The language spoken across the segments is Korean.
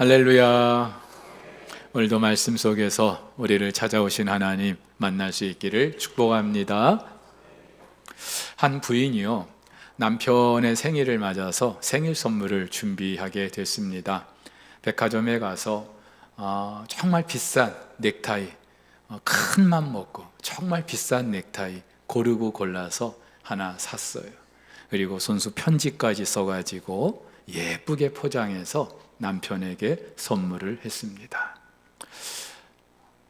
할렐루야. 오늘도 말씀 속에서 우리를 찾아오신 하나님 만날 수 있기를 축복합니다. 한 부인이요, 남편의 생일을 맞아서 생일 선물을 준비하게 됐습니다. 백화점에 가서 정말 비싼 넥타이, 큰 맘 먹고 정말 비싼 넥타이 고르고 골라서 하나 샀어요. 그리고 손수 편지까지 써가지고 예쁘게 포장해서 남편에게 선물을 했습니다.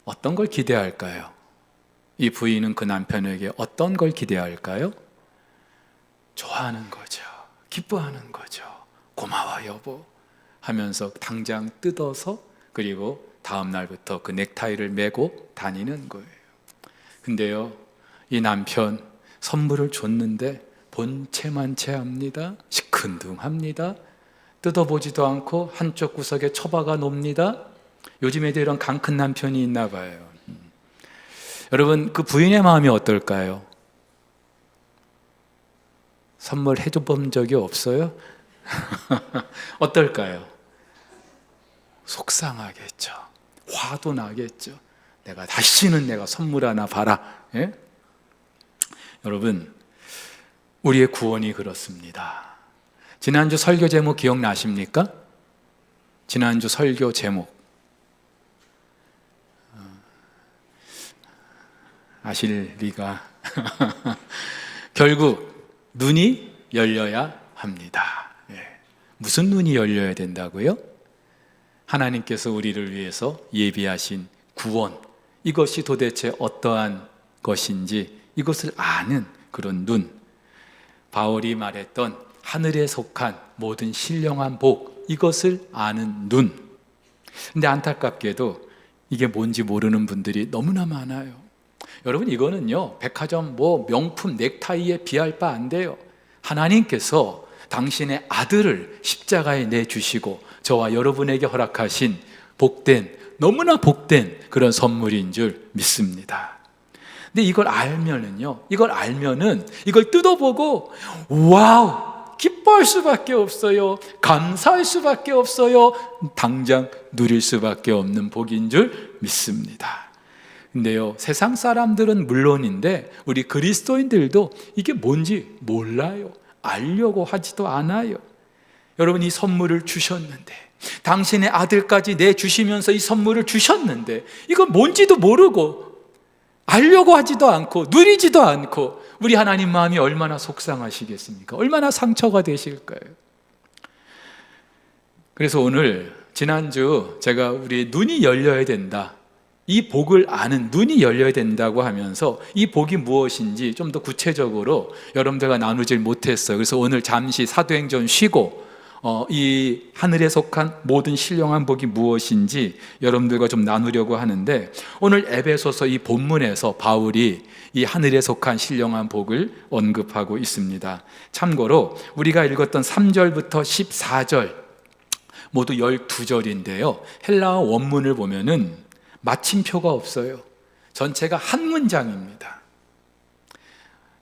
어떤 걸 기대할까요? 이 부인은 그 남편에게 어떤 걸 기대할까요? 좋아하는 거죠. 기뻐하는 거죠. 고마워 여보 하면서 당장 뜯어서 그리고 다음 날부터 그 넥타이를 메고 다니는 거예요. 근데요, 이 남편 선물을 줬는데 본체만체합니다. 시큰둥합니다. 뜯어보지도 않고 한쪽 구석에 처박아 놉니다. 요즘에도 이런 강 큰 남편이 있나 봐요. 여러분, 그 부인의 마음이 어떨까요? 선물해 본 적이 없어요? 어떨까요? 속상하겠죠. 화도 나겠죠. 다시는 내가 선물 하나 봐라. 예? 여러분, 우리의 구원이 그렇습니다. 지난주 설교 제목 기억나십니까? 지난주 설교 제목 아실 리가 결국 눈이 열려야 합니다. 무슨 눈이 열려야 된다고요? 하나님께서 우리를 위해서 예비하신 구원, 이것이 도대체 어떠한 것인지 이것을 아는 그런 눈, 바울이 말했던 하늘에 속한 모든 신령한 복, 이것을 아는 눈. 근데 안타깝게도 이게 뭔지 모르는 분들이 너무나 많아요. 여러분, 이거는요, 백화점 명품 넥타이에 비할 바 안 돼요. 하나님께서 당신의 아들을 십자가에 내주시고 저와 여러분에게 허락하신 복된, 너무나 복된 그런 선물인 줄 믿습니다. 근데 이걸 알면은 이걸 뜯어보고 와우! 기뻐할 수밖에 없어요. 감사할 수밖에 없어요. 당장 누릴 수밖에 없는 복인 줄 믿습니다. 근데요, 세상 사람들은 물론인데 우리 그리스도인들도 이게 뭔지 몰라요. 알려고 하지도 않아요. 여러분, 이 선물을 주셨는데, 당신의 아들까지 내주시면서 이 선물을 주셨는데 이건 뭔지도 모르고 알려고 하지도 않고 누리지도 않고 우리 하나님 마음이 얼마나 속상하시겠습니까? 얼마나 상처가 되실까요? 그래서 오늘, 지난주 제가 우리 눈이 열려야 된다, 이 복을 아는 눈이 열려야 된다고 하면서 이 복이 무엇인지 좀 더 구체적으로 여러분들과 나누질 못했어요. 그래서 오늘 잠시 사도행전 쉬고 이 하늘에 속한 모든 신령한 복이 무엇인지 여러분들과 좀 나누려고 하는데, 오늘 에베소서 이 본문에서 바울이 이 하늘에 속한 신령한 복을 언급하고 있습니다. 참고로 우리가 읽었던 3절부터 14절 모두 12절인데요, 헬라어 원문을 보면은 마침표가 없어요. 전체가 한 문장입니다.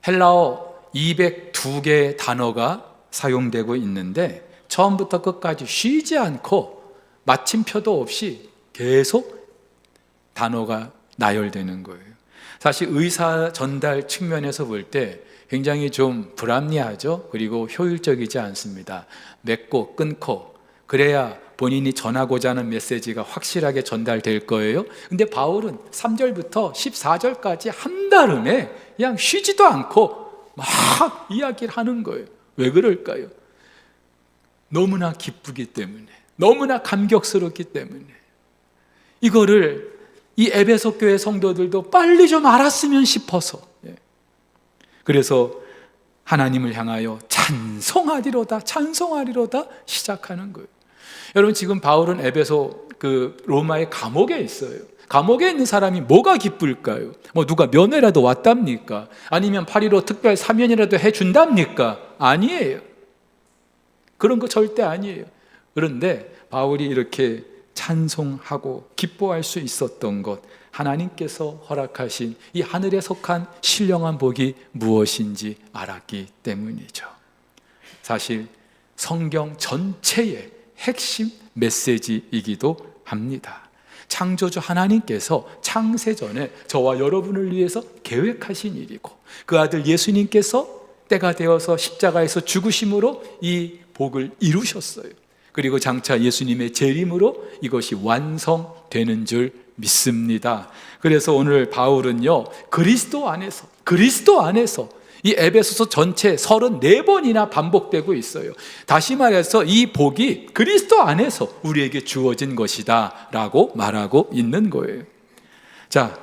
헬라어 202개의 단어가 사용되고 있는데 처음부터 끝까지 쉬지 않고 마침표도 없이 계속 단어가 나열되는 거예요. 사실 의사 전달 측면에서 볼 때 굉장히 좀 불합리하죠. 그리고 효율적이지 않습니다. 맺고 끊고 그래야 본인이 전하고자 하는 메시지가 확실하게 전달될 거예요. 근데 바울은 3절부터 14절까지 한달음에 그냥 쉬지도 않고 막 이야기를 하는 거예요. 왜 그럴까요? 너무나 기쁘기 때문에, 너무나 감격스럽기 때문에. 이거를 이 에베소 교회 성도들도 빨리 좀 알았으면 싶어서, 그래서 하나님을 향하여 찬송하리로다 시작하는 거예요. 여러분, 지금 바울은 에베소 로마의 감옥에 있어요. 감옥에 있는 사람이 뭐가 기쁠까요? 누가 면회라도 왔답니까? 아니면 8.15 특별 사면이라도 해준답니까? 아니에요. 그런 거 절대 아니에요. 그런데 바울이 이렇게 찬송하고 기뻐할 수 있었던 것, 하나님께서 허락하신 이 하늘에 속한 신령한 복이 무엇인지 알았기 때문이죠. 사실 성경 전체에 핵심 메시지이기도 합니다. 창조주 하나님께서 창세전에 저와 여러분을 위해서 계획하신 일이고, 그 아들 예수님께서 때가 되어서 십자가에서 죽으심으로 이 복을 이루셨어요. 그리고 장차 예수님의 재림으로 이것이 완성되는 줄 믿습니다. 그래서 오늘 바울은요, 그리스도 안에서 이 에베소서 전체 34번이나 반복되고 있어요. 다시 말해서 이 복이 그리스도 안에서 우리에게 주어진 것이다 라고 말하고 있는 거예요. 자,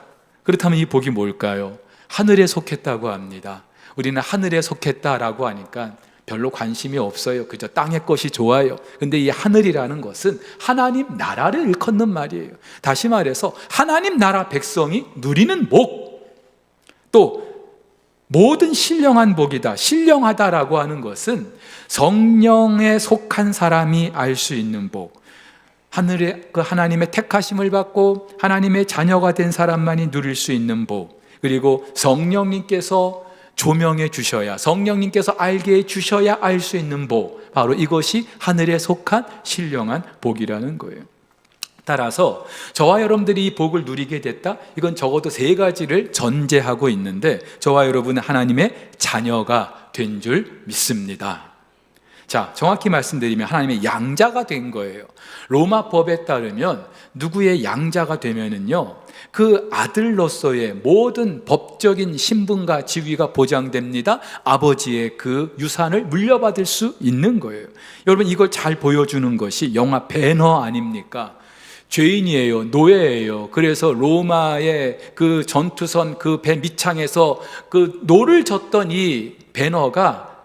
그렇다면 이 복이 뭘까요? 하늘에 속했다고 합니다. 우리는 하늘에 속했다라고 하니까 별로 관심이 없어요. 그저 땅의 것이 좋아요. 근데 이 하늘이라는 것은 하나님 나라를 일컫는 말이에요. 다시 말해서 하나님 나라 백성이 누리는 복, 또 모든 신령한 복이다. 신령하다라고 하는 것은 성령에 속한 사람이 알 수 있는 복, 하늘의 그 하나님의 택하심을 받고 하나님의 자녀가 된 사람만이 누릴 수 있는 복, 그리고 성령님께서 조명해 주셔야, 성령님께서 알게 해 주셔야 알 수 있는 복, 바로 이것이 하늘에 속한 신령한 복이라는 거예요. 따라서 저와 여러분들이 이 복을 누리게 됐다, 이건 적어도 3가지를 전제하고 있는데, 저와 여러분은 하나님의 자녀가 된 줄 믿습니다. 자, 정확히 말씀드리면 하나님의 양자가 된 거예요. 로마 법에 따르면 누구의 양자가 되면은요, 그 아들로서의 모든 법적인 신분과 지위가 보장됩니다. 아버지의 그 유산을 물려받을 수 있는 거예요. 여러분, 이걸 잘 보여주는 것이 영화 배너 아닙니까? 죄인이에요, 노예예요. 그래서 로마의 그 전투선 그 배 밑창에서 그 노를 젓던 이 배너가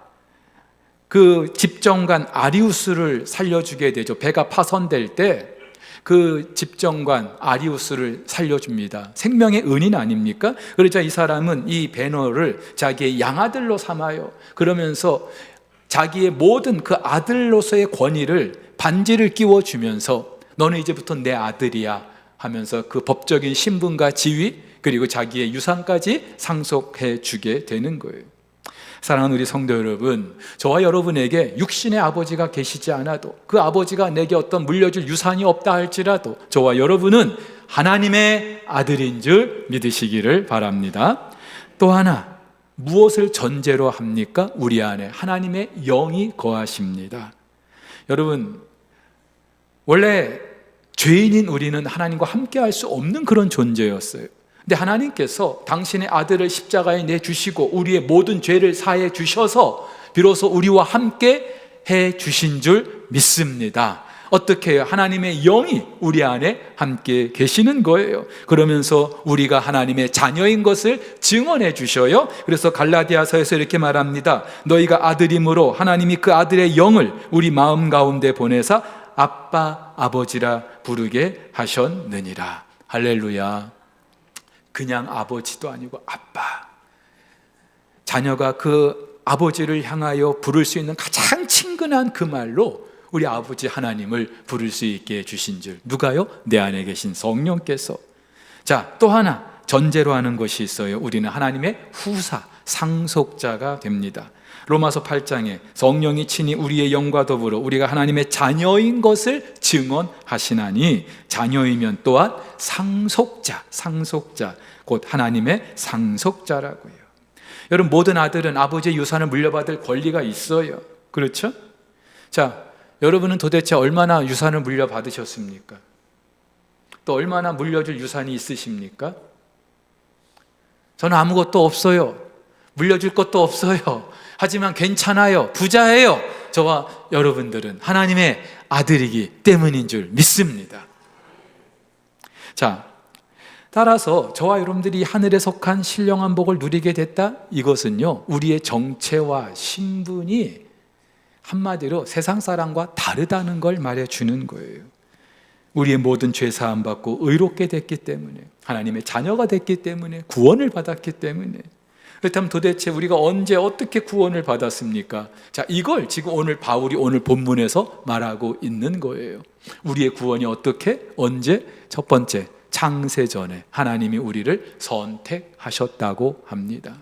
그 집정관 아리우스를 살려주게 되죠. 배가 파손될 때 그 집정관 아리우스를 살려줍니다. 생명의 은인 아닙니까? 그러자 이 사람은 이 배너를 자기의 양아들로 삼아요. 그러면서 자기의 모든 그 아들로서의 권위를 반지를 끼워주면서 너는 이제부터 내 아들이야 하면서 그 법적인 신분과 지위, 그리고 자기의 유산까지 상속해 주게 되는 거예요. 사랑하는 우리 성도 여러분, 저와 여러분에게 육신의 아버지가 계시지 않아도, 그 아버지가 내게 어떤 물려줄 유산이 없다 할지라도 저와 여러분은 하나님의 아들인 줄 믿으시기를 바랍니다. 또 하나, 무엇을 전제로 합니까? 우리 안에 하나님의 영이 거하십니다. 여러분, 원래 죄인인 우리는 하나님과 함께 할 수 없는 그런 존재였어요. 근데 하나님께서 당신의 아들을 십자가에 내주시고 우리의 모든 죄를 사해 주셔서 비로소 우리와 함께 해 주신 줄 믿습니다. 어떻게 해요? 하나님의 영이 우리 안에 함께 계시는 거예요. 그러면서 우리가 하나님의 자녀인 것을 증언해 주셔요. 그래서 갈라디아서에서 이렇게 말합니다. 너희가 아들이므로 하나님이 그 아들의 영을 우리 마음 가운데 보내사 아빠, 아버지라 부르게 하셨느니라. 할렐루야. 그냥 아버지도 아니고 아빠. 자녀가 그 아버지를 향하여 부를 수 있는 가장 친근한 그 말로 우리 아버지 하나님을 부를 수 있게 해주신 줄. 누가요? 내 안에 계신 성령께서. 자, 또 하나 전제로 하는 것이 있어요. 우리는 하나님의 후사, 상속자가 됩니다. 로마서 8장에 성령이 친히 우리의 영과 더불어 우리가 하나님의 자녀인 것을 증언하시나니, 자녀이면 또한 상속자, 곧 하나님의 상속자라고요. 여러분, 모든 아들은 아버지의 유산을 물려받을 권리가 있어요. 그렇죠? 자, 여러분은 도대체 얼마나 유산을 물려받으셨습니까? 또 얼마나 물려줄 유산이 있으십니까? 저는 아무것도 없어요. 물려줄 것도 없어요. 하지만 괜찮아요. 부자예요. 저와 여러분들은 하나님의 아들이기 때문인 줄 믿습니다. 자, 따라서 저와 여러분들이 하늘에 속한 신령한 복을 누리게 됐다? 이것은요, 우리의 정체와 신분이 한마디로 세상 사람과 다르다는 걸 말해주는 거예요. 우리의 모든 죄 사함 받고 의롭게 됐기 때문에, 하나님의 자녀가 됐기 때문에, 구원을 받았기 때문에. 그렇다면 도대체 우리가 언제 어떻게 구원을 받았습니까? 자, 이걸 지금 오늘 바울이 오늘 본문에서 말하고 있는 거예요. 우리의 구원이 어떻게, 언제? 첫 번째, 창세전에 하나님이 우리를 선택하셨다고 합니다.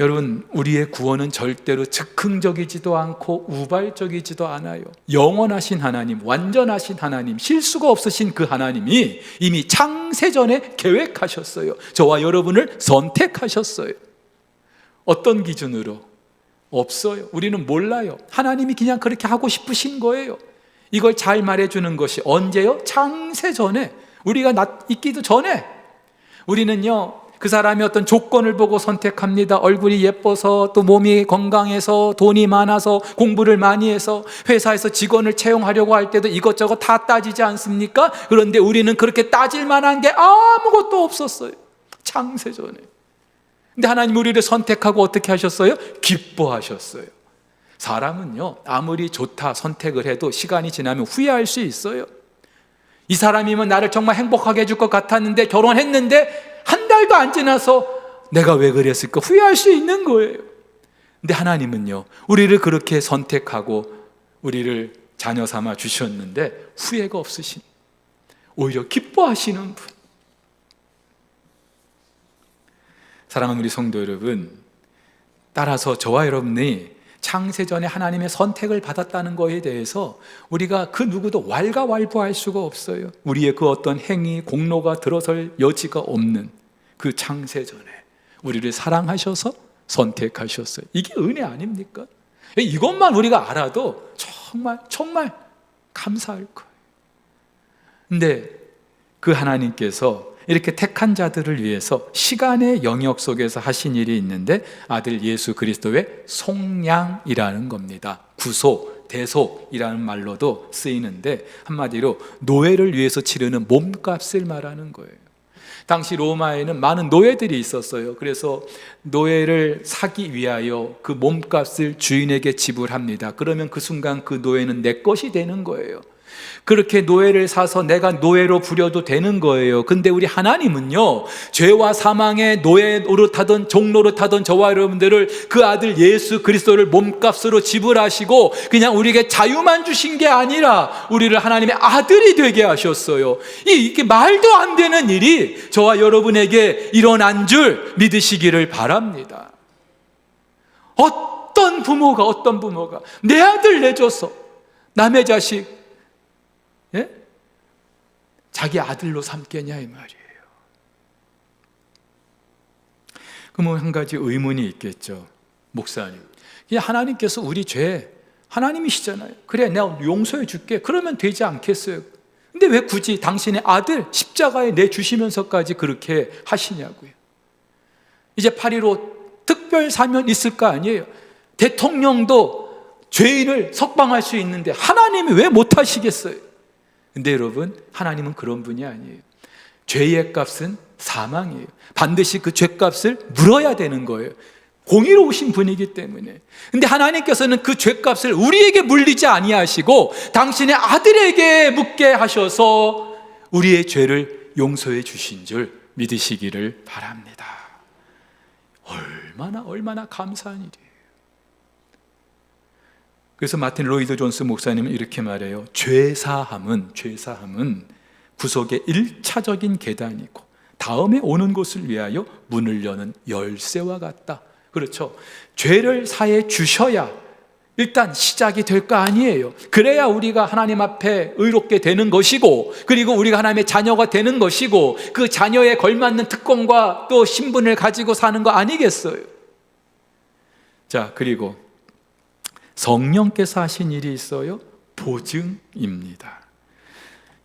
여러분, 우리의 구원은 절대로 즉흥적이지도 않고 우발적이지도 않아요. 영원하신 하나님, 완전하신 하나님, 실수가 없으신 그 하나님이 이미 창세전에 계획하셨어요. 저와 여러분을 선택하셨어요. 어떤 기준으로? 없어요. 우리는 몰라요. 하나님이 그냥 그렇게 하고 싶으신 거예요. 이걸 잘 말해주는 것이 언제요? 창세전에, 우리가 있기도 전에. 우리는요, 그 사람이 어떤 조건을 보고 선택합니다. 얼굴이 예뻐서, 또 몸이 건강해서, 돈이 많아서, 공부를 많이 해서, 회사에서 직원을 채용하려고 할 때도 이것저것 다 따지지 않습니까? 그런데 우리는 그렇게 따질 만한 게 아무것도 없었어요. 창세전에. 근데 하나님 우리를 선택하고 어떻게 하셨어요? 기뻐하셨어요. 사람은요, 아무리 좋다 선택을 해도 시간이 지나면 후회할 수 있어요. 이 사람이면 나를 정말 행복하게 해줄 것 같았는데, 결혼했는데 한 달도 안 지나서 내가 왜 그랬을까 후회할 수 있는 거예요. 근데 하나님은요, 우리를 그렇게 선택하고 우리를 자녀 삼아 주셨는데 후회가 없으신, 오히려 기뻐하시는 분. 사랑하는 우리 성도 여러분, 따라서 저와 여러분이 창세전에 하나님의 선택을 받았다는 것에 대해서 우리가 그 누구도 왈가왈부할 수가 없어요. 우리의 그 어떤 행위, 공로가 들어설 여지가 없는 그 창세전에 우리를 사랑하셔서 선택하셨어요. 이게 은혜 아닙니까? 이것만 우리가 알아도 정말 감사할 거예요. 근데 그 하나님께서 이렇게 택한 자들을 위해서 시간의 영역 속에서 하신 일이 있는데, 아들 예수 그리스도의 속량이라는 겁니다. 구속, 대속이라는 말로도 쓰이는데, 한마디로 노예를 위해서 치르는 몸값을 말하는 거예요. 당시 로마에는 많은 노예들이 있었어요. 그래서 노예를 사기 위하여 그 몸값을 주인에게 지불합니다. 그러면 그 순간 그 노예는 내 것이 되는 거예요. 그렇게 노예를 사서 내가 노예로 부려도 되는 거예요. 근데 우리 하나님은요, 죄와 사망의 노예 노릇하던 종 노릇하던 저와 여러분들을 그 아들 예수 그리스도를 몸값으로 지불하시고 그냥 우리에게 자유만 주신 게 아니라 우리를 하나님의 아들이 되게 하셨어요. 이게 말도 안 되는 일이 저와 여러분에게 일어난 줄 믿으시기를 바랍니다. 어떤 부모가 내 아들 내줘서 남의 자식 자기 아들로 삼겠냐 이 말이에요. 그러면 한 가지 의문이 있겠죠. 목사님, 하나님께서 우리 죄 하나님이시잖아요. 그래 내가 용서해 줄게 그러면 되지 않겠어요? 근데 왜 굳이 당신의 아들 십자가에 내주시면서까지 그렇게 하시냐고요. 이제 8.15 특별 사면 있을 거 아니에요. 대통령도 죄인을 석방할 수 있는데 하나님이 왜 못하시겠어요? 근데 여러분, 하나님은 그런 분이 아니에요. 죄의 값은 사망이에요. 반드시 그 죄값을 물어야 되는 거예요. 공의로우신 분이기 때문에. 근데 하나님께서는 그 죄값을 우리에게 물리지 아니하시고 당신의 아들에게 묻게 하셔서 우리의 죄를 용서해 주신 줄 믿으시기를 바랍니다. 얼마나 감사한 일이에요. 그래서 마틴 로이드 존스 목사님은 이렇게 말해요. 죄사함은 구속의 1차적인 계단이고 다음에 오는 곳을 위하여 문을 여는 열쇠와 같다. 그렇죠. 죄를 사해 주셔야 일단 시작이 될 거 아니에요. 그래야 우리가 하나님 앞에 의롭게 되는 것이고, 그리고 우리가 하나님의 자녀가 되는 것이고, 그 자녀에 걸맞는 특권과 또 신분을 가지고 사는 거 아니겠어요? 자, 그리고 성령께서 하신 일이 있어요. 보증입니다.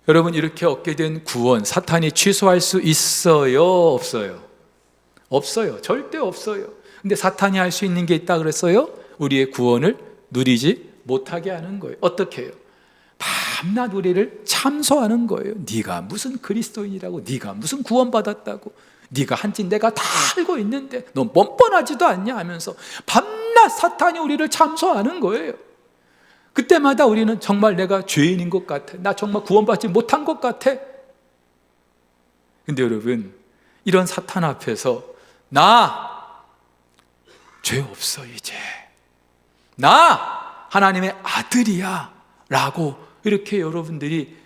여러분, 이렇게 얻게 된 구원, 사탄이 취소할 수 있어요? 없어요? 없어요. 절대 없어요. 근데 사탄이 할 수 있는 게 있다 그랬어요? 우리의 구원을 누리지 못하게 하는 거예요. 어떻게 해요? 밤낮 우리를 참소하는 거예요. 네가 무슨 그리스도인이라고, 네가 무슨 구원받았다고, 네가 한 짓 내가 다 알고 있는데 너 뻔뻔하지도 않냐 하면서 밤낮 사탄이 우리를 참소하는 거예요. 그때마다 우리는 정말 내가 죄인인 것 같아, 나 정말 구원받지 못한 것 같아. 근데 여러분, 이런 사탄 앞에서 나 죄 없어, 이제 나 하나님의 아들이야 라고 이렇게 여러분들이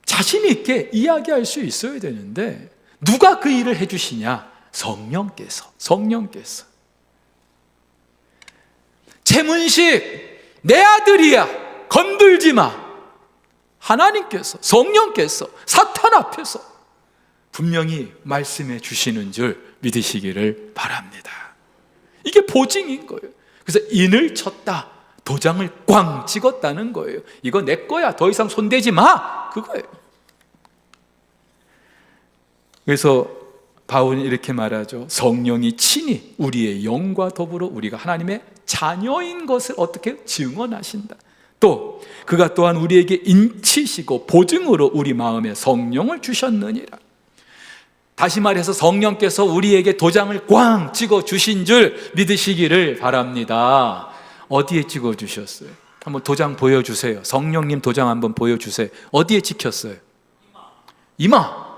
자신 있게 이야기할 수 있어야 되는데, 누가 그 일을 해주시냐? 성령께서. 최문식 내 아들이야, 건들지 마. 하나님께서, 성령께서 사탄 앞에서 분명히 말씀해 주시는 줄 믿으시기를 바랍니다. 이게 보증인 거예요. 그래서 인을 쳤다, 도장을 꽝 찍었다는 거예요. 이거 내 거야, 더 이상 손대지 마, 그거예요. 그래서 바울은 이렇게 말하죠. 성령이 친히 우리의 영과 더불어 우리가 하나님의 자녀인 것을 어떻게 증언하신다. 또 그가 또한 우리에게 인치시고 보증으로 우리 마음에 성령을 주셨느니라. 다시 말해서 성령께서 우리에게 도장을 꽝 찍어 주신 줄 믿으시기를 바랍니다. 어디에 찍어 주셨어요? 한번 도장 보여주세요. 성령님 도장 한번 보여주세요. 어디에 찍혔어요? 이마.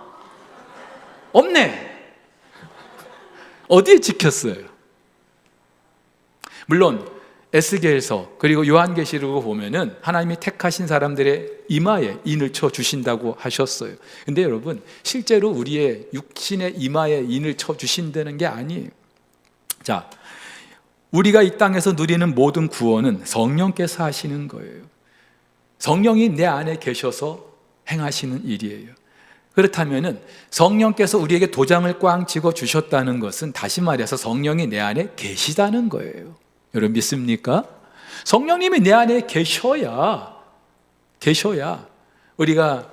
없네. 어디에 찍혔어요? 물론 에스겔서 그리고 요한계시록을 보면은 하나님이 택하신 사람들의 이마에 인을 쳐 주신다고 하셨어요. 근데 여러분, 실제로 우리의 육신의 이마에 인을 쳐 주신다는 게 아니에요. 자, 우리가 이 땅에서 누리는 모든 구원은 성령께서 하시는 거예요. 성령이 내 안에 계셔서 행하시는 일이에요. 그렇다면은 성령께서 우리에게 도장을 꽝 찍어 주셨다는 것은 다시 말해서 성령이 내 안에 계시다는 거예요. 여러분 믿습니까? 성령님이 내 안에 계셔야 우리가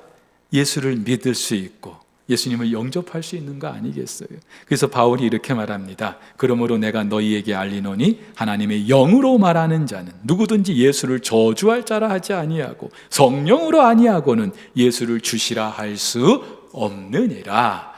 예수를 믿을 수 있고 예수님을 영접할 수 있는 거 아니겠어요? 그래서 바울이 이렇게 말합니다. 그러므로 내가 너희에게 알리노니 하나님의 영으로 말하는 자는 누구든지 예수를 저주할 자라 하지 아니하고 성령으로 아니하고는 예수를 주시라 할 수 없느니라.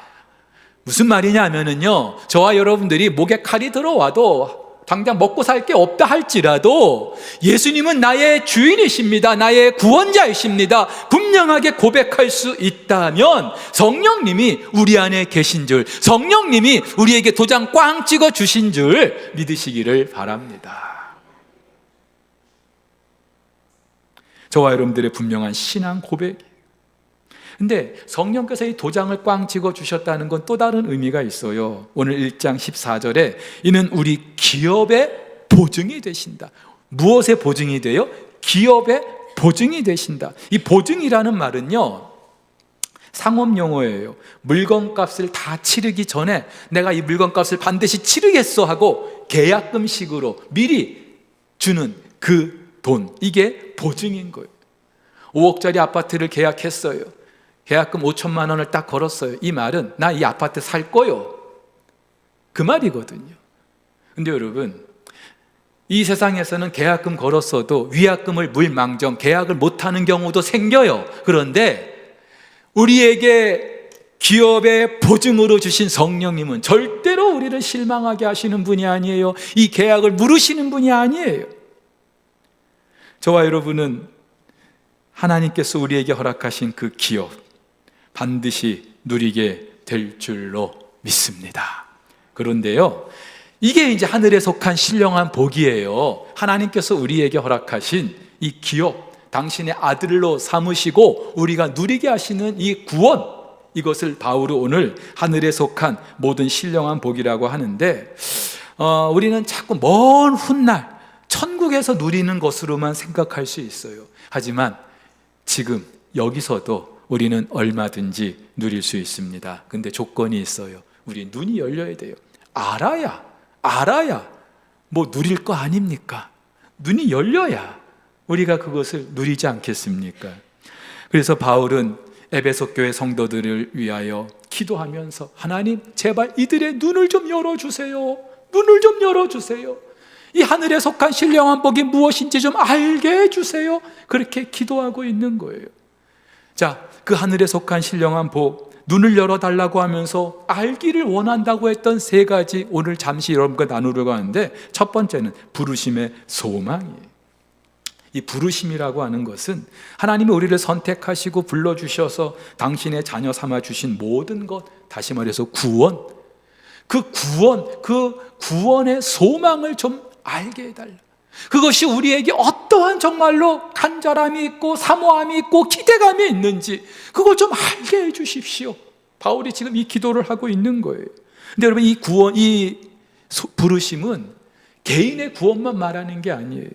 무슨 말이냐 하면은요, 저와 여러분들이 목에 칼이 들어와도 당장 먹고 살 게 없다 할지라도 예수님은 나의 주인이십니다, 나의 구원자이십니다 분명하게 고백할 수 있다면 성령님이 우리 안에 계신 줄, 성령님이 우리에게 도장 꽝 찍어 주신 줄 믿으시기를 바랍니다. 저와 여러분들의 분명한 신앙 고백. 근데 성령께서 이 도장을 꽝 찍어 주셨다는 건 또 다른 의미가 있어요. 오늘 1장 14절에 이는 우리 기업의 보증이 되신다. 무엇의 보증이 돼요? 기업의 보증이 되신다. 이 보증이라는 말은요, 상업 용어예요. 물건값을 다 치르기 전에 내가 이 물건값을 반드시 치르겠어 하고 계약금식으로 미리 주는 그 돈, 이게 보증인 거예요. 5억짜리 아파트를 계약했어요. 계약금 5천만 원을 딱 걸었어요. 이 말은 나 이 아파트 살 거요, 그 말이거든요. 근데 여러분, 이 세상에서는 계약금 걸었어도 위약금을 물망정 계약을 못하는 경우도 생겨요. 그런데 우리에게 기업의 보증으로 주신 성령님은 절대로 우리를 실망하게 하시는 분이 아니에요. 이 계약을 무르시는 분이 아니에요. 저와 여러분은 하나님께서 우리에게 허락하신 그 기업 반드시 누리게 될 줄로 믿습니다. 그런데요, 이게 이제 하늘에 속한 신령한 복이에요. 하나님께서 우리에게 허락하신 이 기업, 당신의 아들로 삼으시고 우리가 누리게 하시는 이 구원, 이것을 바울은 오늘 하늘에 속한 모든 신령한 복이라고 하는데, 우리는 자꾸 먼 훗날 천국에서 누리는 것으로만 생각할 수 있어요. 하지만 지금 여기서도 우리는 얼마든지 누릴 수 있습니다. 근데 조건이 있어요. 우리 눈이 열려야 돼요. 알아야 뭐 누릴 거 아닙니까? 눈이 열려야 우리가 그것을 누리지 않겠습니까? 그래서 바울은 에베소 교회 성도들을 위하여 기도하면서 하나님, 제발 이들의 눈을 좀 열어주세요. 눈을 좀 열어주세요. 이 하늘에 속한 신령한 복이 무엇인지 좀 알게 해주세요. 그렇게 기도하고 있는 거예요. 자, 그 하늘에 속한 신령한 복, 눈을 열어달라고 하면서 알기를 원한다고 했던 세 가지, 오늘 잠시 여러분과 나누려고 하는데, 첫 번째는 부르심의 소망이에요. 이 부르심이라고 하는 것은 하나님이 우리를 선택하시고 불러주셔서 당신의 자녀 삼아 주신 모든 것, 다시 말해서 구원, 그 구원의 소망을 좀 알게 해달라. 그것이 우리에게 어떠한 정말로 간절함이 있고 사모함이 있고 기대감이 있는지 그걸 좀 알게 해 주십시오. 바울이 지금 이 기도를 하고 있는 거예요. 근데 여러분, 이 부르심은 개인의 구원만 말하는 게 아니에요.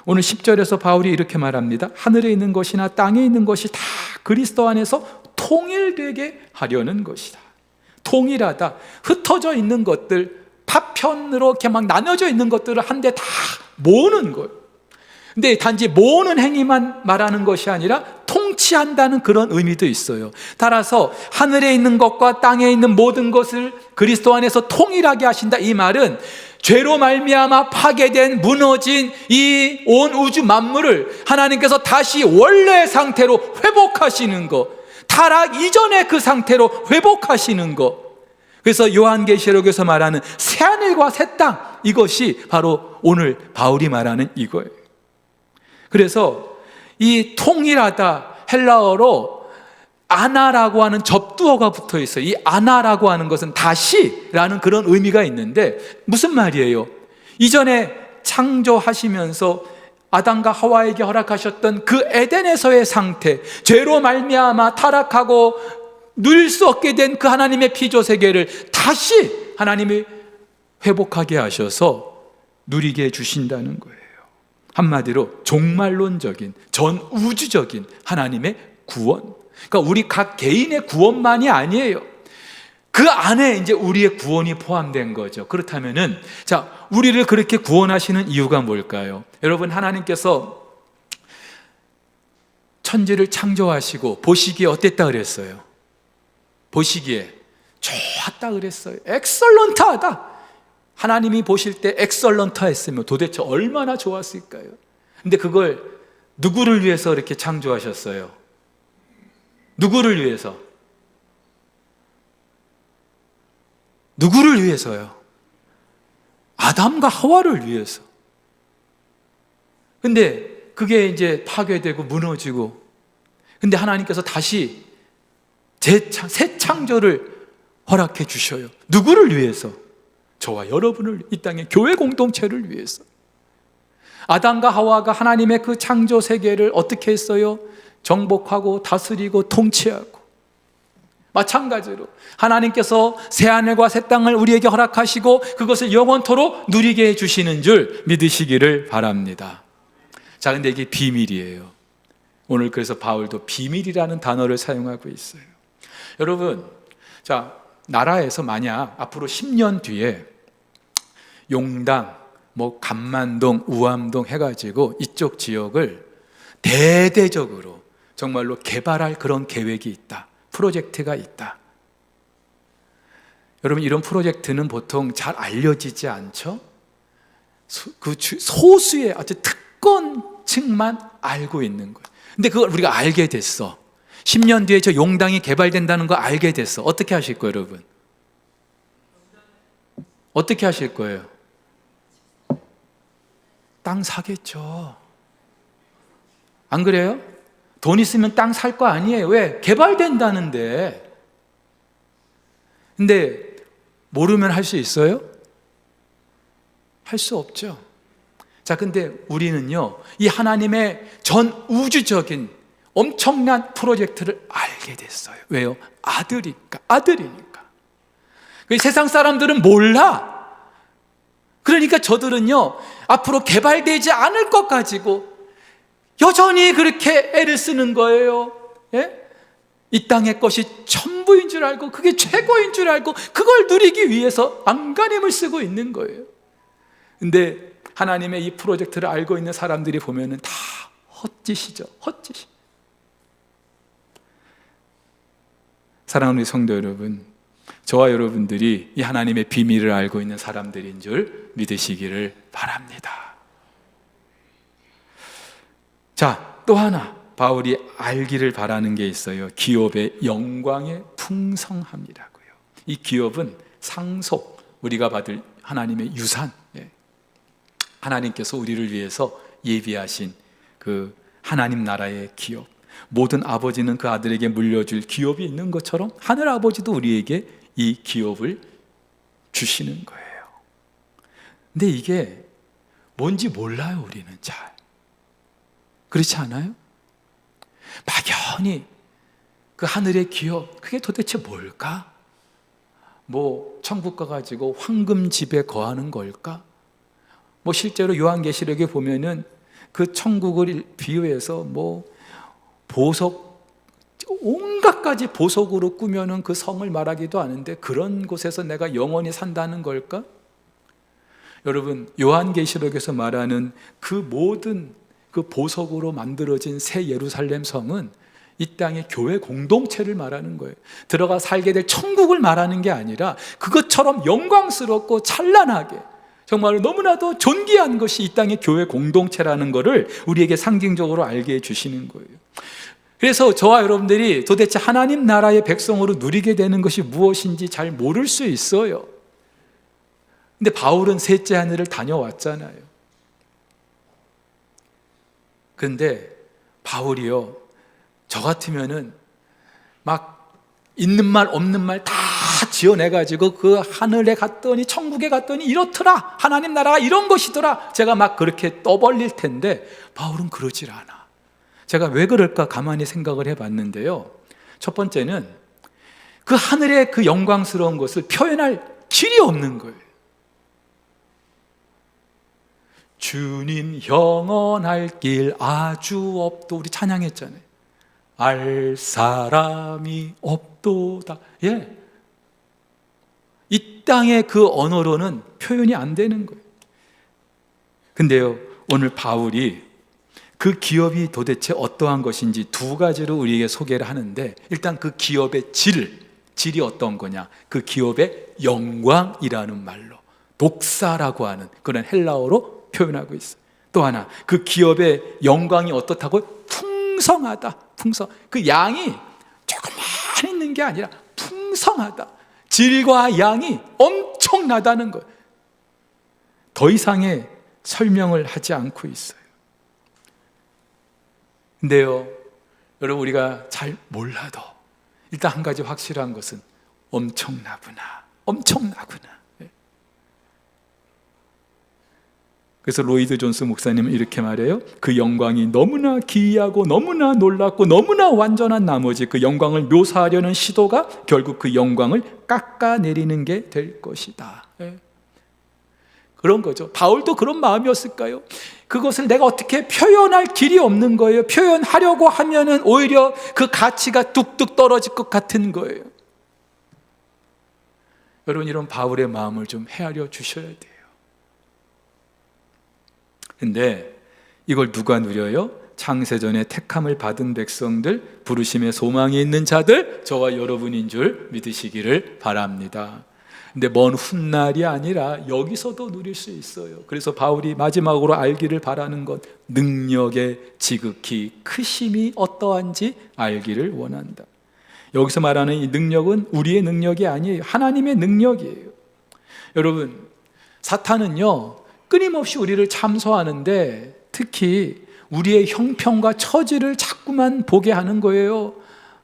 오늘 10절에서 바울이 이렇게 말합니다. 하늘에 있는 것이나 땅에 있는 것이 다 그리스도 안에서 통일되게 하려는 것이다. 통일하다. 흩어져 있는 것들, 파편으로 이렇게 막 나눠져 있는 것들을 한데 다 모으는 거예요. 근데 단지 모으는 행위만 말하는 것이 아니라 통치한다는 그런 의미도 있어요. 따라서 하늘에 있는 것과 땅에 있는 모든 것을 그리스도 안에서 통일하게 하신다. 이 말은 죄로 말미암아 파괴된, 무너진 이 온 우주 만물을 하나님께서 다시 원래의 상태로 회복하시는 것, 타락 이전의 그 상태로 회복하시는 것. 그래서 요한계시록에서 말하는 새하늘과 새 땅, 이것이 바로 오늘 바울이 말하는 이거예요. 그래서 이 통일하다, 헬라어로 아나라고 하는 접두어가 붙어 있어요. 이 아나라고 하는 것은 다시라는 그런 의미가 있는데, 무슨 말이에요? 이전에 창조하시면서 아담과 하와에게 허락하셨던 그 에덴에서의 상태, 죄로 말미암아 타락하고 누릴 수 없게 된 그 하나님의 피조 세계를 다시 하나님이 회복하게 하셔서 누리게 해주신다는 거예요. 한마디로 종말론적인, 전 우주적인 하나님의 구원. 그러니까 우리 각 개인의 구원만이 아니에요. 그 안에 이제 우리의 구원이 포함된 거죠. 그렇다면은, 자, 우리를 그렇게 구원하시는 이유가 뭘까요? 여러분, 하나님께서 천지를 창조하시고 보시기에 어땠다 그랬어요? 보시기에 좋았다 그랬어요. 엑설런트하다. 하나님이 보실 때 엑설런트 했으면 도대체 얼마나 좋았을까요? 근데 그걸 누구를 위해서 이렇게 창조하셨어요? 누구를 위해서? 누구를 위해서요? 아담과 하와를 위해서. 근데 그게 이제 파괴되고 무너지고, 근데 하나님께서 다시 새 창조를 허락해 주셔요. 누구를 위해서? 저와 여러분을, 이 땅의 교회 공동체를 위해서. 아담과 하와가 하나님의 그 창조 세계를 어떻게 했어요? 정복하고 다스리고 통치하고. 마찬가지로 하나님께서 새하늘과 새 땅을 우리에게 허락하시고 그것을 영원토록 누리게 해주시는 줄 믿으시기를 바랍니다. 자, 근데 이게 비밀이에요. 오늘 그래서 바울도 비밀이라는 단어를 사용하고 있어요. 여러분, 자, 나라에서 만약 앞으로 10년 뒤에 용당, 뭐 감만동, 우암동 해가지고 이쪽 지역을 대대적으로 정말로 개발할 그런 계획이 있다, 프로젝트가 있다. 여러분, 이런 프로젝트는 보통 잘 알려지지 않죠? 그 소수의 아주 특권층만 알고 있는 거예요. 근데 그걸 우리가 알게 됐어. 10년 뒤에 저 용당이 개발된다는 거 알게 됐어. 어떻게 하실 거예요, 여러분? 어떻게 하실 거예요? 땅 사겠죠. 안 그래요? 돈 있으면 땅 살 거 아니에요. 왜? 개발된다는데. 근데 모르면 할 수 있어요? 할 수 없죠. 자, 근데 우리는요, 이 하나님의 전 우주적인 엄청난 프로젝트를 알게 됐어요. 왜요? 아들이니까. 세상 사람들은 몰라. 그러니까 저들은요, 앞으로 개발되지 않을 것 가지고 여전히 그렇게 애를 쓰는 거예요. 예? 이 땅의 것이 전부인 줄 알고, 그게 최고인 줄 알고, 그걸 누리기 위해서 안간힘을 쓰고 있는 거예요. 근데 하나님의 이 프로젝트를 알고 있는 사람들이 보면은 다 헛짓이죠. 헛짓. 사랑하는 성도 여러분, 저와 여러분들이 이 하나님의 비밀을 알고 있는 사람들인 줄 믿으시기를 바랍니다. 자, 또 하나 바울이 알기를 바라는 게 있어요. 기업의 영광의 풍성함이라고요. 이 기업은 상속, 우리가 받을 하나님의 유산, 하나님께서 우리를 위해서 예비하신 그 하나님 나라의 기업. 모든 아버지는 그 아들에게 물려줄 기업이 있는 것처럼 하늘 아버지도 우리에게 이 기업을 주시는 거예요. 근데 이게 뭔지 몰라요, 우리는 잘. 그렇지 않아요? 막연히 그 하늘의 기업, 그게 도대체 뭘까? 뭐 천국 가가지고 황금 집에 거하는 걸까? 실제로 요한계시록에 보면은 그 천국을 비유해서 보석, 온갖 가지 보석으로 꾸며놓은 그 성을 말하기도 하는데, 그런 곳에서 내가 영원히 산다는 걸까? 여러분, 요한계시록에서 말하는 그 모든 그 보석으로 만들어진 새 예루살렘 성은 이 땅의 교회 공동체를 말하는 거예요. 들어가 살게 될 천국을 말하는 게 아니라 그것처럼 영광스럽고 찬란하게 정말 너무나도 존귀한 것이 이 땅의 교회 공동체라는 것을 우리에게 상징적으로 알게 해주시는 거예요. 그래서 저와 여러분들이 도대체 하나님 나라의 백성으로 누리게 되는 것이 무엇인지 잘 모를 수 있어요. 근데 바울은 셋째 하늘을 다녀왔잖아요. 그런데 바울이요, 저 같으면은 막 있는 말 없는 말 다 지어내가지고 그 하늘에 갔더니, 천국에 갔더니 이렇더라, 하나님 나라가 이런 것이더라, 제가 막 그렇게 떠벌릴 텐데 바울은 그러질 않아. 제가 왜 그럴까 가만히 생각을 해봤는데요, 첫 번째는 그 하늘의 그 영광스러운 것을 표현할 길이 없는 거예요. 주님 영원할 길 아주 없도, 우리 찬양했잖아요. 알 사람이 없도다. 예, 이 땅의 그 언어로는 표현이 안 되는 거예요. 근데요, 오늘 바울이 그 기업이 도대체 어떠한 것인지 두 가지로 우리에게 소개를 하는데, 일단 그 기업의 질이 어떤 거냐, 그 기업의 영광이라는 말로 독사라고 하는 그런 헬라어로 표현하고 있어요. 또 하나, 그 기업의 영광이 어떻다고요? 풍성하다. 그 양이 조금만 있는 게 아니라 풍성하다. 질과 양이 엄청나다는 거예요. 더 이상의 설명을 하지 않고 있어요. 근데요, 여러분, 우리가 잘 몰라도 일단 한 가지 확실한 것은 엄청나구나. 그래서 로이드 존스 목사님은 이렇게 말해요. 그 영광이 너무나 기이하고 너무나 놀랍고 너무나 완전한 나머지 그 영광을 묘사하려는 시도가 결국 그 영광을 깎아내리는 게 될 것이다. 그런 거죠. 바울도 그런 마음이었을까요? 그것을 내가 어떻게 표현할 길이 없는 거예요. 표현하려고 하면은 오히려 그 가치가 뚝뚝 떨어질 것 같은 거예요. 여러분, 이런 바울의 마음을 좀 헤아려 주셔야 돼요. 근데 이걸 누가 누려요? 창세전에 택함을 받은 백성들, 부르심의 소망이 있는 자들, 저와 여러분인 줄 믿으시기를 바랍니다. 근데 먼 훗날이 아니라 여기서도 누릴 수 있어요. 그래서 바울이 마지막으로 알기를 바라는 것, 능력의 지극히 크심이 어떠한지 알기를 원한다. 여기서 말하는 이 능력은 우리의 능력이 아니에요. 하나님의 능력이에요. 여러분, 사탄은요 끊임없이 우리를 참소하는데, 특히 우리의 형편과 처지를 자꾸만 보게 하는 거예요.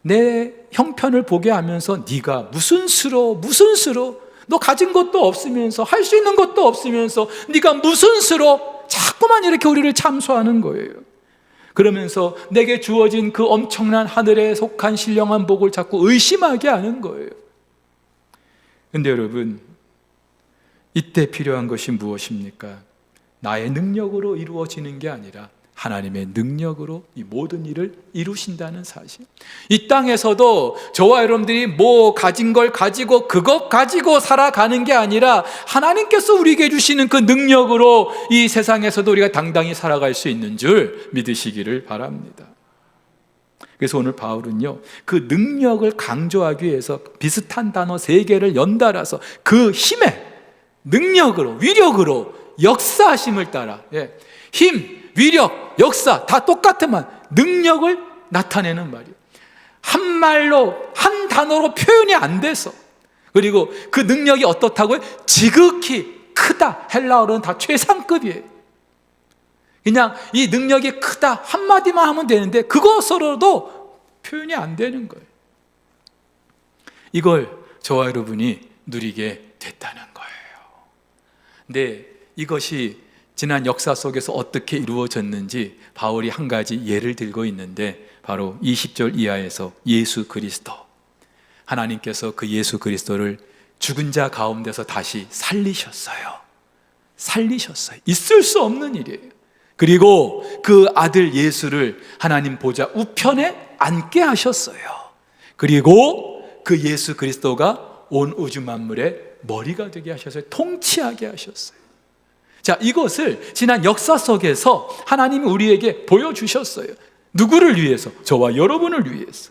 내 형편을 보게 하면서 네가 무슨 수로 너 가진 것도 없으면서, 할 수 있는 것도 없으면서 네가 무슨 수로, 자꾸만 이렇게 우리를 참소하는 거예요. 그러면서 내게 주어진 그 엄청난 하늘에 속한 신령한 복을 자꾸 의심하게 하는 거예요. 근데 여러분, 이때 필요한 것이 무엇입니까? 나의 능력으로 이루어지는 게 아니라 하나님의 능력으로 이 모든 일을 이루신다는 사실. 이 땅에서도 저와 여러분들이 가진 걸 가지고 그것 가지고 살아가는 게 아니라 하나님께서 우리에게 주시는 그 능력으로 이 세상에서도 우리가 당당히 살아갈 수 있는 줄 믿으시기를 바랍니다. 그래서 오늘 바울은요, 그 능력을 강조하기 위해서 비슷한 단어 3개를 연달아서 그 힘에, 능력으로, 위력으로, 역사하심을 따라, 힘, 위력, 역사 다 똑같은 말, 능력을 나타내는 말이에요. 한 말로, 한 단어로 표현이 안 돼서. 그리고 그 능력이 어떻다고요? 지극히 크다. 헬라어로는 다 최상급이에요. 그냥 이 능력이 크다 한마디만 하면 되는데 그것으로도 표현이 안 되는 거예요. 이걸 저와 여러분이 누리게 됐다는 거예요. 근데 이것이 지난 역사 속에서 어떻게 이루어졌는지 바울이 한 가지 예를 들고 있는데, 바로 20절 이하에서 예수 그리스도, 하나님께서 그 예수 그리스도를 죽은 자 가운데서 다시 살리셨어요. 살리셨어요. 있을 수 없는 일이에요. 그리고 그 아들 예수를 하나님 보좌 우편에 앉게 하셨어요. 그리고 그 예수 그리스도가 온 우주 만물의 머리가 되게 하셨어요. 통치하게 하셨어요. 자, 이것을 지난 역사 속에서 하나님이 우리에게 보여주셨어요. 누구를 위해서? 저와 여러분을 위해서.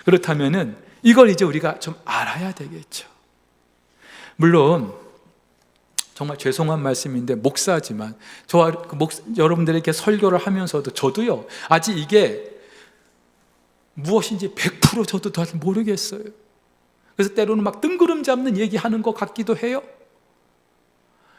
그렇다면은 이걸 이제 우리가 좀 알아야 되겠죠. 물론 정말 죄송한 말씀인데 목사지만 저와 여러분들에게 설교를 하면서도 저도요, 아직 이게 무엇인지 100% 저도 잘 모르겠어요. 그래서 때로는 막 뜬구름 잡는 얘기하는 것 같기도 해요.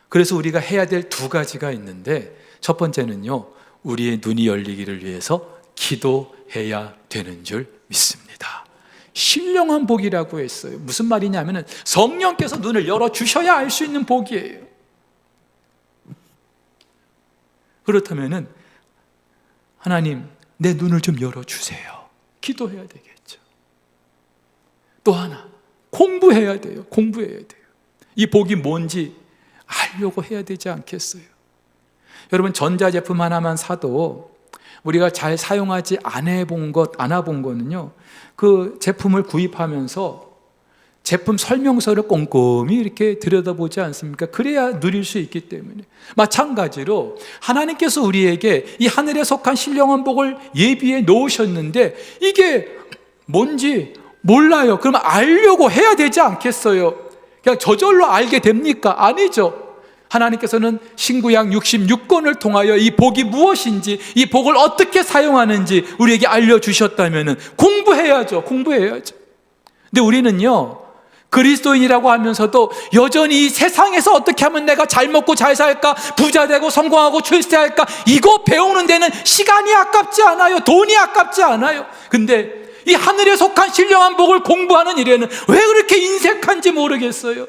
그래서 우리가 해야 될 두 가지가 있는데, 첫 번째는요, 우리의 눈이 열리기를 위해서 기도해야 되는 줄 믿습니다. 신령한 복이라고 했어요. 무슨 말이냐면은 성령께서 눈을 열어주셔야 알 수 있는 복이에요. 그렇다면은 하나님, 내 눈을 좀 열어주세요. 기도해야 되겠죠. 또 하나, 공부해야 돼요. 공부해야 돼요. 이 복이 뭔지 알려고 해야 되지 않겠어요? 여러분, 전자제품 하나만 사도 우리가 잘 사용하지 않아본 거는요, 그 제품을 구입하면서 제품 설명서를 꼼꼼히 이렇게 들여다보지 않습니까? 그래야 누릴 수 있기 때문에. 마찬가지로 하나님께서 우리에게 이 하늘에 속한 신령한 복을 예비해 놓으셨는데 이게 뭔지 몰라요. 그러면 알려고 해야 되지 않겠어요? 그냥 저절로 알게 됩니까? 아니죠. 하나님께서는 신구약 66권을 통하여 이 복이 무엇인지, 이 복을 어떻게 사용하는지 우리에게 알려주셨다면 공부해야죠. 공부해야죠. 근데 우리는요, 그리스도인이라고 하면서도 여전히 이 세상에서 어떻게 하면 내가 잘 먹고 잘 살까, 부자 되고 성공하고 출세할까, 이거 배우는 데는 시간이 아깝지 않아요. 돈이 아깝지 않아요. 근데 이 하늘에 속한 신령한 복을 공부하는 일에는 왜 그렇게 인색한지 모르겠어요.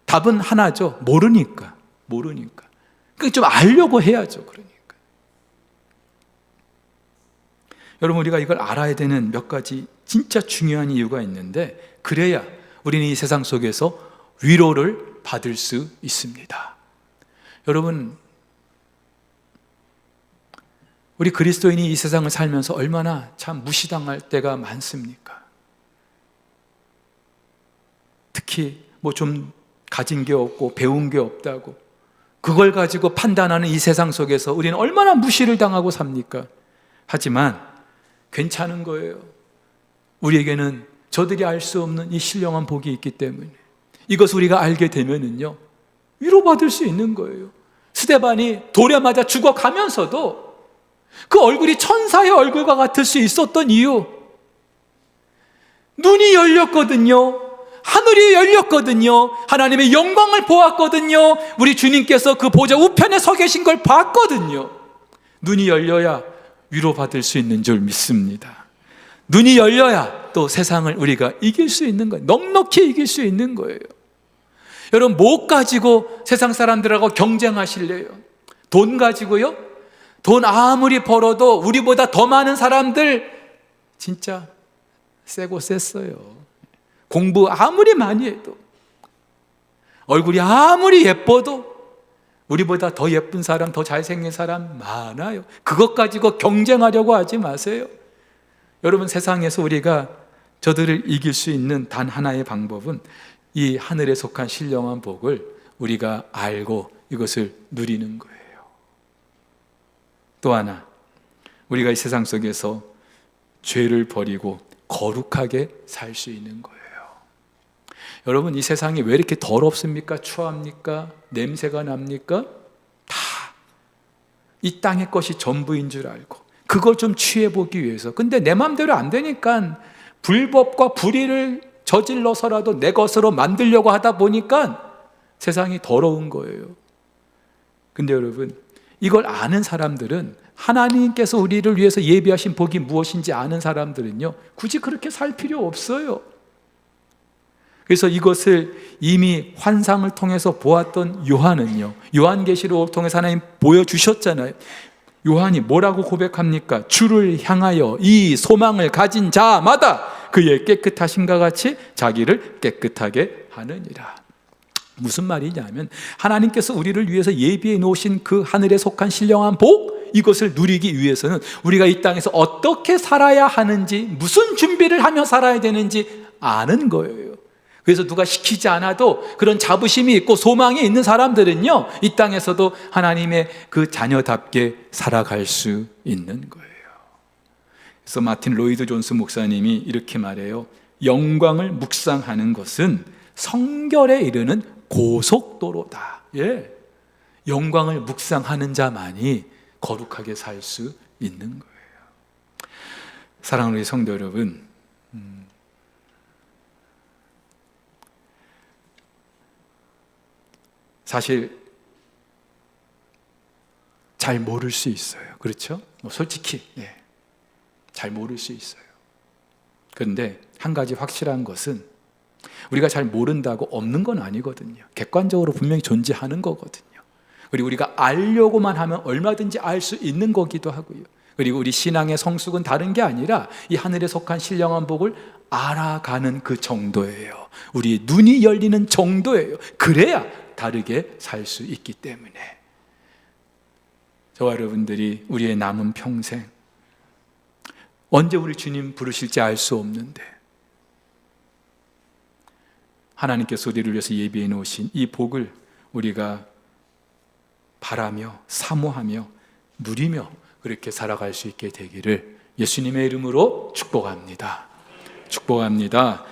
답은 하나죠. 모르니까. 그러니까 좀 알려고 해야죠. 그러니까. 여러분, 우리가 이걸 알아야 되는 몇 가지 진짜 중요한 이유가 있는데, 그래야 우리는 이 세상 속에서 위로를 받을 수 있습니다. 여러분, 우리 그리스도인이 이 세상을 살면서 얼마나 참 무시당할 때가 많습니까? 특히 좀 가진 게 없고 배운 게 없다고 그걸 가지고 판단하는 이 세상 속에서 우리는 얼마나 무시를 당하고 삽니까? 하지만 괜찮은 거예요. 우리에게는 저들이 알 수 없는 이 신령한 복이 있기 때문에 이것을 우리가 알게 되면은요, 위로받을 수 있는 거예요. 스데반이 돌에 맞아 죽어가면서도 그 얼굴이 천사의 얼굴과 같을 수 있었던 이유, 눈이 열렸거든요. 하늘이 열렸거든요. 하나님의 영광을 보았거든요. 우리 주님께서 그 보좌 우편에 서 계신 걸 봤거든요. 눈이 열려야 위로받을 수 있는 줄 믿습니다. 눈이 열려야 또 세상을 우리가 이길 수 있는 거예요. 넉넉히 이길 수 있는 거예요. 여러분, 뭐 가지고 세상 사람들하고 경쟁하실래요? 돈 가지고요? 돈 아무리 벌어도 우리보다 더 많은 사람들 진짜 세고 셌어요. 공부 아무리 많이 해도, 얼굴이 아무리 예뻐도 우리보다 더 예쁜 사람, 더 잘생긴 사람 많아요. 그것 가지고 경쟁하려고 하지 마세요. 여러분, 세상에서 우리가 저들을 이길 수 있는 단 하나의 방법은 이 하늘에 속한 신령한 복을 우리가 알고 이것을 누리는 거예요. 또 하나, 우리가 이 세상 속에서 죄를 버리고 거룩하게 살 수 있는 거예요. 여러분, 이 세상이 왜 이렇게 더럽습니까? 추합니까? 냄새가 납니까? 다 이 땅의 것이 전부인 줄 알고 그걸 좀 취해보기 위해서, 근데 내 마음대로 안 되니까 불법과 불의를 저질러서라도 내 것으로 만들려고 하다 보니까 세상이 더러운 거예요. 근데 여러분, 이걸 아는 사람들은, 하나님께서 우리를 위해서 예비하신 복이 무엇인지 아는 사람들은요, 굳이 그렇게 살 필요 없어요. 그래서 이것을 이미 환상을 통해서 보았던 요한은요, 요한계시록을 통해서 하나님 보여주셨잖아요. 요한이 뭐라고 고백합니까? 주를 향하여 이 소망을 가진 자마다 그의 깨끗하심과 같이 자기를 깨끗하게 하느니라. 무슨 말이냐면 하나님께서 우리를 위해서 예비해 놓으신 그 하늘에 속한 신령한 복, 이것을 누리기 위해서는 우리가 이 땅에서 어떻게 살아야 하는지, 무슨 준비를 하며 살아야 되는지 아는 거예요. 그래서 누가 시키지 않아도 그런 자부심이 있고 소망이 있는 사람들은요, 이 땅에서도 하나님의 그 자녀답게 살아갈 수 있는 거예요. 그래서 마틴 로이드 존스 목사님이 이렇게 말해요. 영광을 묵상하는 것은 성결에 이르는 고속도로다. 예. 영광을 묵상하는 자만이 거룩하게 살 수 있는 거예요. 사랑하는 우리 성도 여러분, 사실 잘 모를 수 있어요. 그렇죠? 솔직히 잘 모를 수 있어요. 그런데 한 가지 확실한 것은 우리가 잘 모른다고 없는 건 아니거든요. 객관적으로 분명히 존재하는 거거든요. 그리고 우리가 알려고만 하면 얼마든지 알 수 있는 거기도 하고요. 그리고 우리 신앙의 성숙은 다른 게 아니라 이 하늘에 속한 신령한 복을 알아가는 그 정도예요. 우리의 눈이 열리는 정도예요. 그래야 다르게 살 수 있기 때문에 저와 여러분들이 우리의 남은 평생 언제 우리 주님 부르실지 알 수 없는데 하나님께서 우리를 위해서 예비해 놓으신 이 복을 우리가 바라며 사모하며 누리며 그렇게 살아갈 수 있게 되기를 예수님의 이름으로 축복합니다. 축복합니다.